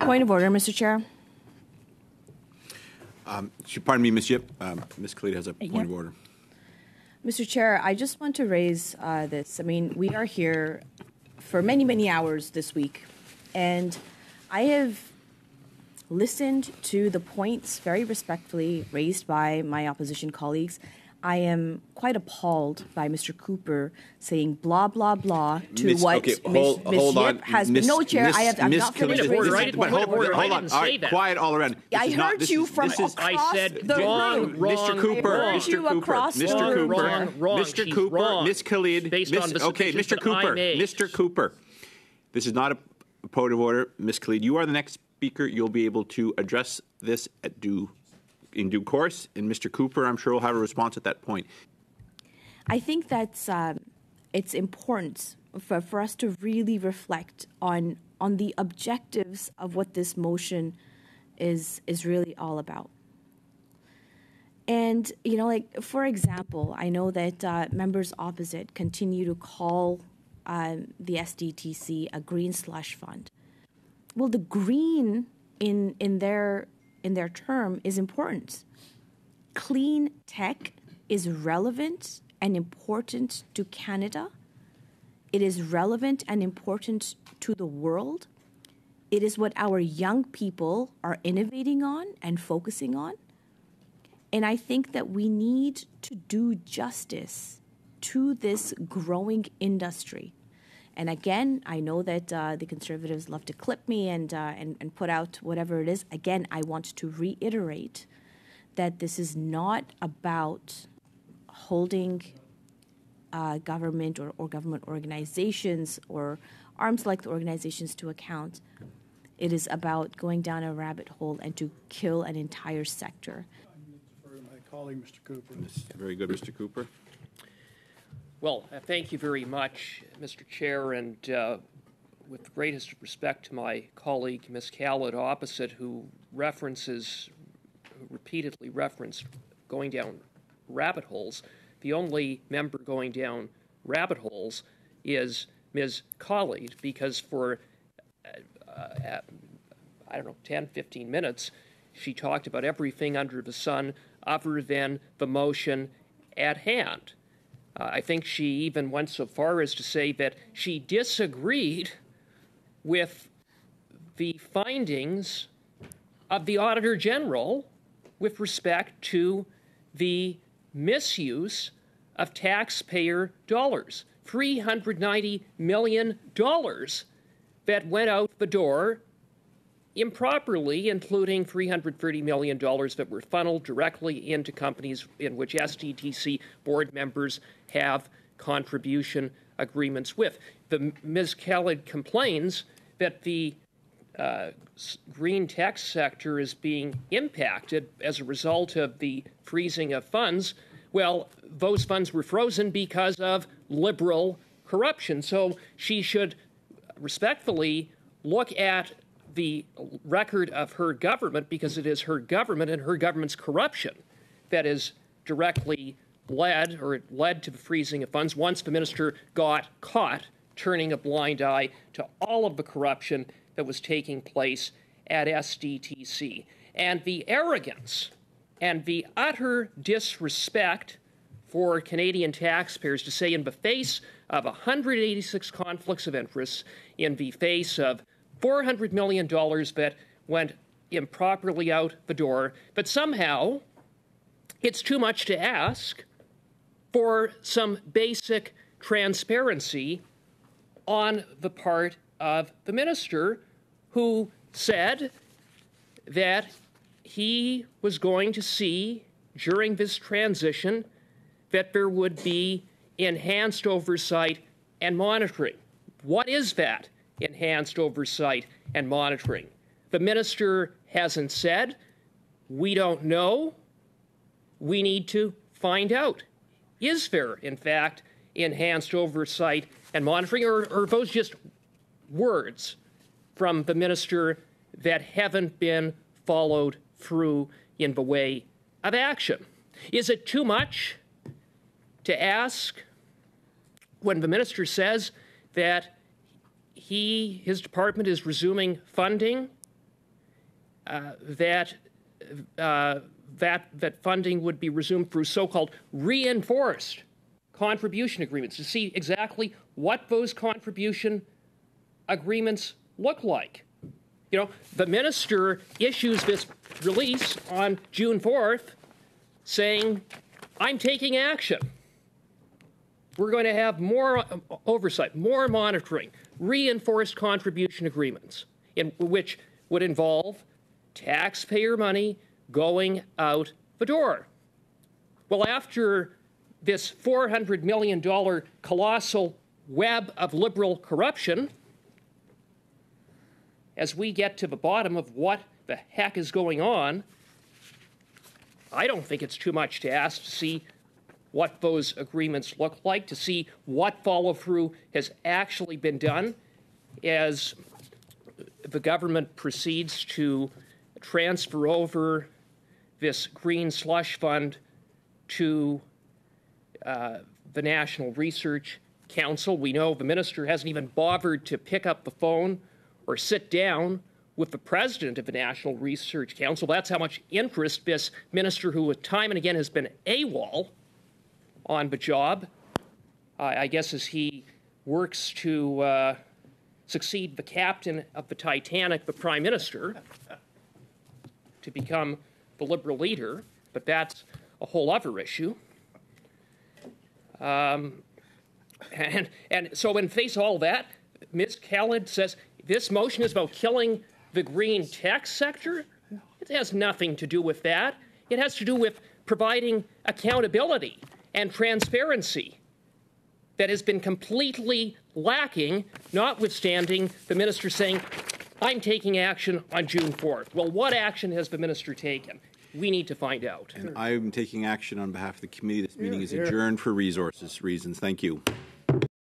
Point of order, Mr. Chair. Pardon me, Ms. Yip. Ms. Khalid has a point of order. Mr. Chair, I just want to raise this. I mean, we are here for many, many hours this week, and I have listened to the points very respectfully raised by my opposition colleagues. I am quite appalled by Mr. Cooper saying blah, blah, blah to what Ms. Yip has been. No, Chair, I have not finished raising But hold on. All right, quiet all around. I heard you from across the room. Mr. Cooper, Mr. Cooper, Ms. Khalid. Okay, Mr. Cooper. This is not a point of order. Ms. Khalid, you are the next speaker. You'll be able to address this in due course, and Mr. Cooper, I'm sure, will have a response at that point. I think that's it's important for us to really reflect on the objectives of what this motion is really all about. And, you know, like, for example, I know that members opposite continue to call the SDTC a green slush fund. Well, the green in their term is important. Clean tech is relevant and important to Canada. It is relevant and important to the world. It is what our young people are innovating on and focusing on. And I think that we need to do justice to this growing industry. And again, I know that the Conservatives love to clip me and put out whatever it is. Again, I want to reiterate that this is not about holding government or government organizations or arms-length organizations to account. It is about going down a rabbit hole and to kill an entire sector. I'm going to defer to my colleague, Mr. Cooper. Very good, Mr. Cooper. Well, thank you very much, Mr. Chair, and with the greatest respect to my colleague, Ms. Khalid, opposite, who repeatedly referenced going down rabbit holes. The only member going down rabbit holes is Ms. Khalid, because for, 10, 15 minutes, she talked about everything under the sun other than the motion at hand. I think she even went so far as to say that she disagreed with the findings of the Auditor General with respect to the misuse of taxpayer dollars. $390 million that went out the door improperly, including $330 million that were funneled directly into companies in which SDTC board members have contribution agreements with. Ms. Khalid complains that the green tech sector is being impacted as a result of the freezing of funds. Well, those funds were frozen because of liberal corruption. So she should respectfully look at the record of her government, because it is her government and her government's corruption that is directly led to the freezing of funds once the minister got caught turning a blind eye to all of the corruption that was taking place at SDTC. And the arrogance and the utter disrespect for Canadian taxpayers to say, in the face of 186 conflicts of interest, in the face of $400 million that went improperly out the door, but somehow it's too much to ask for some basic transparency on the part of the minister, who said that he was going to see during this transition that there would be enhanced oversight and monitoring. What is that enhanced oversight and monitoring? The minister hasn't said. We don't know. We need to find out. Is there, in fact, enhanced oversight and monitoring, or are those just words from the minister that haven't been followed through in the way of action? Is it too much to ask when the minister says that his department is resuming funding that funding would be resumed through so-called reinforced contribution agreements, to see exactly what those contribution agreements look like. You know, the minister issues this release on June 4th saying, I'm taking action. We're going to have more oversight, more monitoring, reinforced contribution agreements, in which would involve taxpayer money going out the door. Well, after this $400 million colossal web of liberal corruption, as we get to the bottom of what the heck is going on, I don't think it's too much to ask to see what those agreements look like, to see what follow-through has actually been done as the government proceeds to transfer over this green slush fund to the National Research Council. We know the minister hasn't even bothered to pick up the phone or sit down with the president of the National Research Council. That's how much interest this minister, who time and again has been AWOL on the job, I guess as he works to succeed the captain of the Titanic, the prime minister, to become the Liberal leader, but that's a whole other issue. And so in face of all that, Ms. Khalid says this motion is about killing the green tech sector. It has nothing to do with that. It has to do with providing accountability and transparency that has been completely lacking, notwithstanding the minister saying, I'm taking action on June 4th. Well, what action has the minister taken? We need to find out. And I'm taking action on behalf of the committee. This meeting is adjourned for resources reasons. Thank you.